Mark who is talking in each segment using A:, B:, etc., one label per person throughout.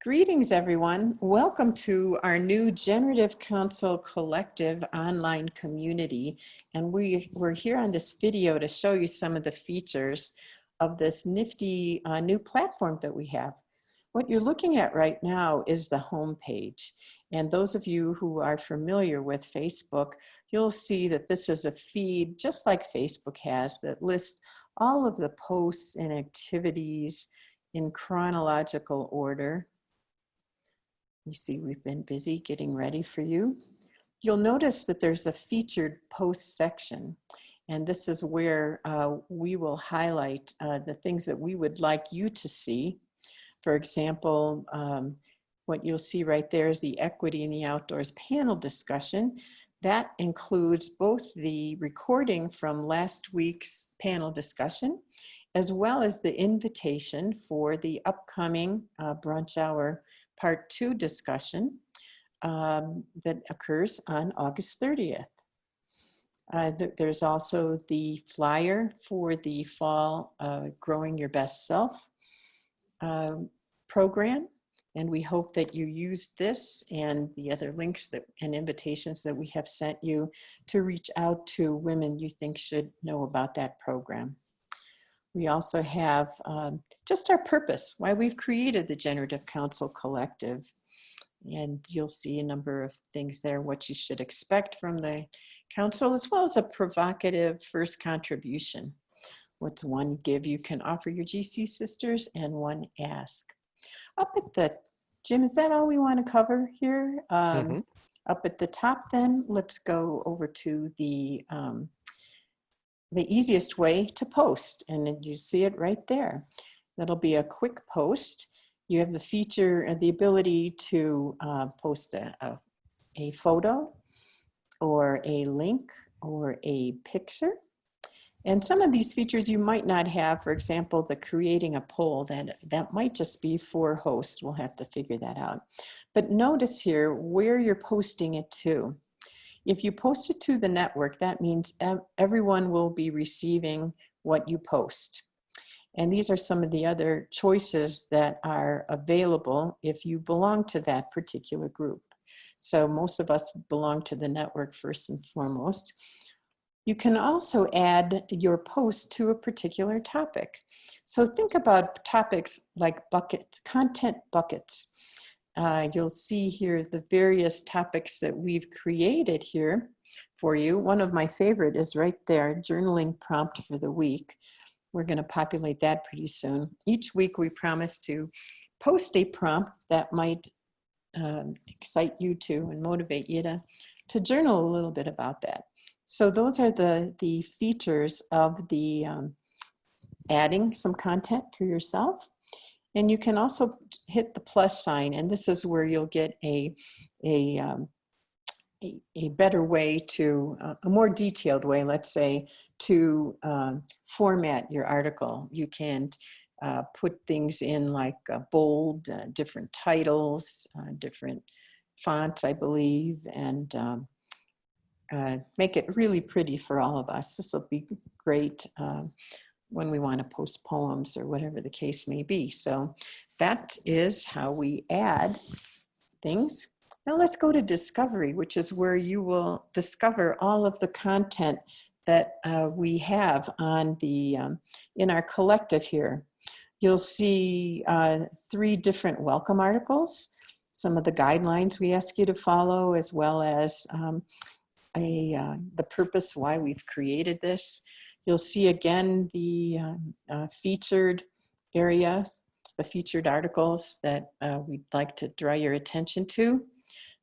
A: Greetings, everyone. Welcome to our new Generative Council Collective online community. And we're here on this video to show you some of the features of this nifty new platform that we have. What you're looking at right now is the home page. And those of you who are familiar with Facebook, you'll see that this is a feed just like Facebook has that lists all of the posts and activities in chronological order. You see, we've been busy getting ready for you. You'll notice that there's a featured post section, and this is where we will highlight the things that we would like you to see. For example, what you'll see right there is the Equity in the Outdoors panel discussion. That includes both the recording from last week's panel discussion, as well as the invitation for the upcoming brunch hour Part 2 discussion that occurs on August 30th. There's also the flyer for the fall Growing Your Best Self program, and we hope that you use this and the other links and invitations that we have sent you to reach out to women you think should know about that program. We also have just our purpose, why we've created the Generative Council Collective. And you'll see a number of things there, what you should expect from the council, as well as a provocative first contribution. What's one give you can offer your GC sisters, and one ask. Up at the, Jim, is that all we want to cover here? Up at the top then, let's go over to the easiest way to post, and then you see it right there. That'll be a quick post. You have the feature, the ability to post a photo or a link or a picture. And some of these features you might not have, for example, the creating a poll, that might just be for hosts. We'll have to figure that out. But notice here where you're posting it to. If you post it to the network, that means everyone will be receiving what you post. And these are some of the other choices that are available if you belong to that particular group. So most of us belong to the network first and foremost. You can also add your post to a particular topic. So think about topics like content buckets. You'll see here the various topics that we've created here for you. One of my favorite is right there, journaling prompt for the week. We're going to populate that pretty soon. Each week we promise to post a prompt that might excite you to and motivate you to journal a little bit about that. So those are the features of the adding some content for yourself. And you can also hit the plus sign, and this is where you'll get a better way to, a more detailed way, let's say, to format your article. You can put things in like bold, different titles, different fonts, I believe, and make it really pretty for all of us. This will be great when we want to post poems or whatever the case may be. So that is how we add things. Now let's go to discovery, which is where you will discover all of the content that we have on the in our collective here. You'll see 3 different welcome articles, some of the guidelines we ask you to follow, as well as the purpose why we've created this. You'll see again the featured areas, the featured articles that we'd like to draw your attention to.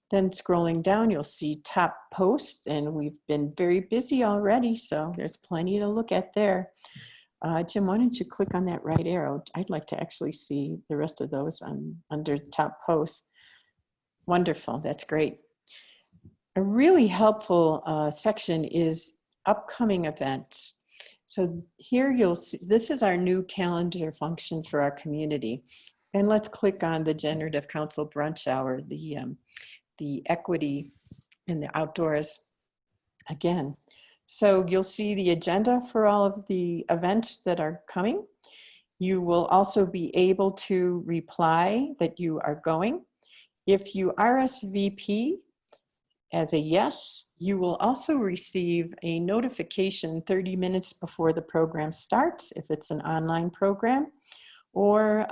A: Then scrolling down, you'll see top posts, and we've been very busy already, so there's plenty to look at there. Jim, why don't you click on that right arrow? I'd like to actually see the rest of those under the top posts. Wonderful, that's great. A really helpful section is upcoming events. So here you'll see, this is our new calendar function for our community. And let's click on the Generative Council Brunch Hour, the Equity in the Outdoors again. So you'll see the agenda for all of the events that are coming. You will also be able to reply that you are going. If you RSVP as a yes, you will also receive a notification 30 minutes before the program starts, if it's an online program, or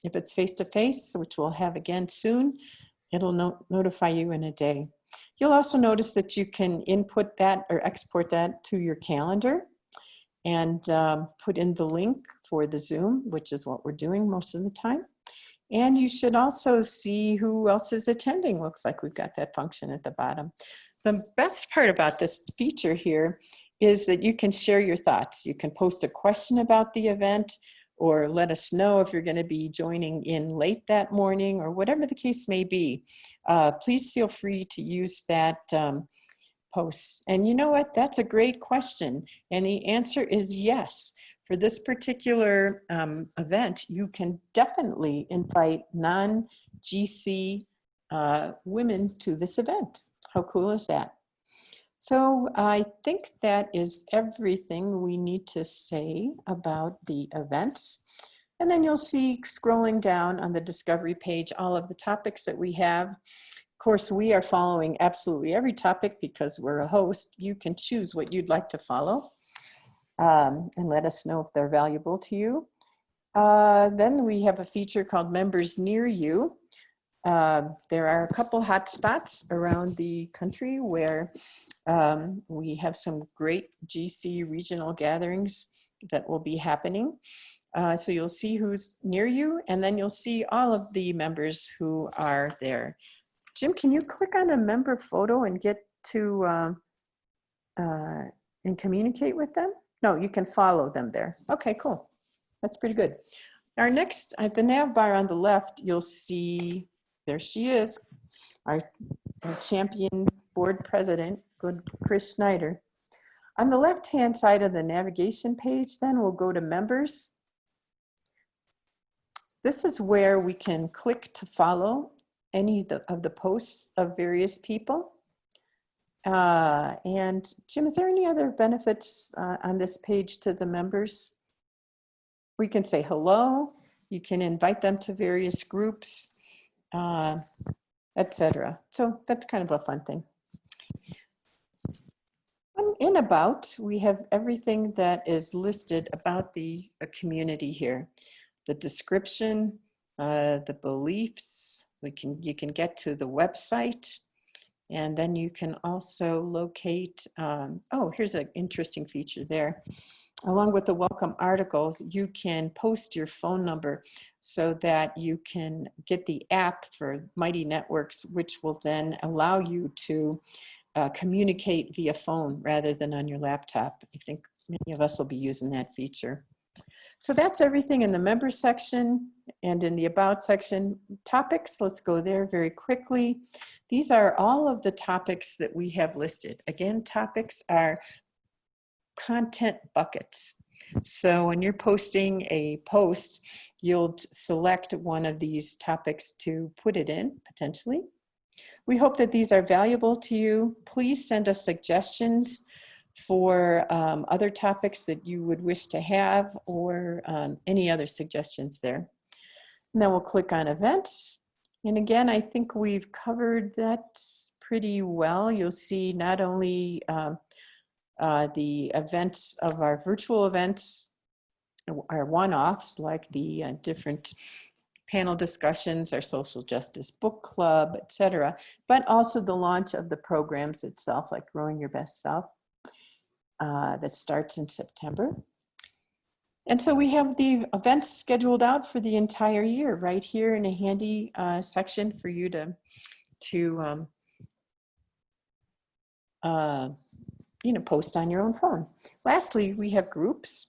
A: if it's face-to-face, which we'll have again soon, it'll notify you in a day. You'll also notice that you can input that or export that to your calendar and put in the link for the Zoom, which is what we're doing most of the time. And you should also see who else is attending. Looks like we've got that function at the bottom. The best part about this feature here is that you can share your thoughts. You can post a question about the event or let us know if you're going to be joining in late that morning or whatever the case may be. Please feel free to use that post. And you know what? That's a great question. And the answer is yes. For this particular event, you can definitely invite non-GC women to this event. How cool is that? So I think that is everything we need to say about the events. And then you'll see scrolling down on the discovery page all of the topics that we have. Of course, we are following absolutely every topic because we're a host. You can choose what you'd like to follow. And let us know if they're valuable to you. Then we have a feature called Members Near You. There are a couple hot spots around the country where we have some great GC regional gatherings that will be happening. So you'll see who's near you, and then you'll see all of the members who are there. Jim, can you click on a member photo and get to and communicate with them? No, you can follow them there. Okay, cool. That's pretty good. Our next, at the nav bar on the left, you'll see, there she is, our champion board president, good Chris Schneider. On the left-hand side of the navigation page, then we'll go to members. This is where we can click to follow any of the posts of various people. And Jim, is there any other benefits on this page to the members? We can say hello, you can invite them to various groups, etc. So that's kind of a fun thing. In About, we have everything that is listed about the community here. The description, the beliefs, you can get to the website. And then you can also locate, oh, here's an interesting feature there. Along with the welcome articles, you can post your phone number so that you can get the app for Mighty Networks, which will then allow you to communicate via phone rather than on your laptop. I think many of us will be using that feature. So that's everything in the members section, and in the about section. Topics, let's go there very quickly. These are all of the topics that we have listed. Again, topics are content buckets. So when you're posting a post, you'll select one of these topics to put it in, potentially. We hope that these are valuable to you. Please send us suggestions for other topics that you would wish to have, or any other suggestions there. And then we'll click on events. And again, I think we've covered that pretty well. You'll see not only the events of our virtual events, our one-offs, like the different panel discussions, our social justice book club, etc., but also the launch of the programs itself, like Growing Your Best Self. That starts in September. And so we have the events scheduled out for the entire year right here in a handy section for you to post on your own phone. Lastly, we have groups.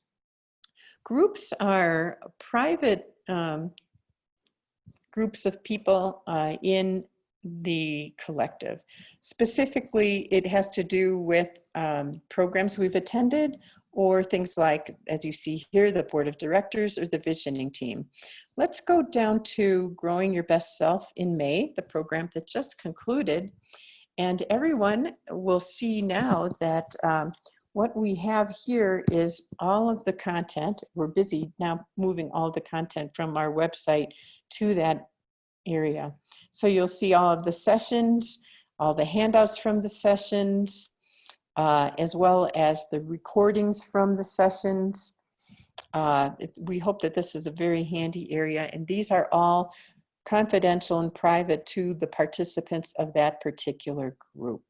A: Groups are private groups of people in the collective. Specifically, it has to do with programs we've attended, or things like, as you see here, the board of directors or the visioning team. Let's go down to Growing Your Best Self in May, the program that just concluded. And everyone will see now that what we have here is all of the content. We're busy now moving all the content from our website to that area. So you'll see all of the sessions, all the handouts from the sessions, as well as the recordings from the sessions. We hope that this is a very handy area, and these are all confidential and private to the participants of that particular group.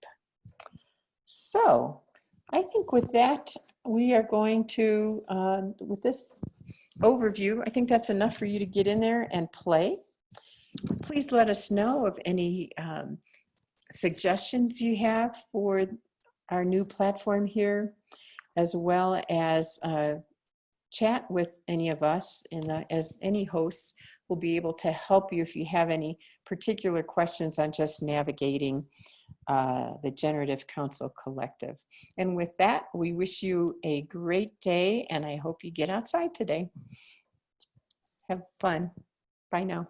A: So I think with that, we are going to, with this overview, I think that's enough for you to get in there and play. Please let us know of any suggestions you have for our new platform here, as well as chat with any of us, and as any hosts will be able to help you if you have any particular questions on just navigating the Generative Council Collective. And with that, we wish you a great day, and I hope you get outside today. Have fun. Bye now.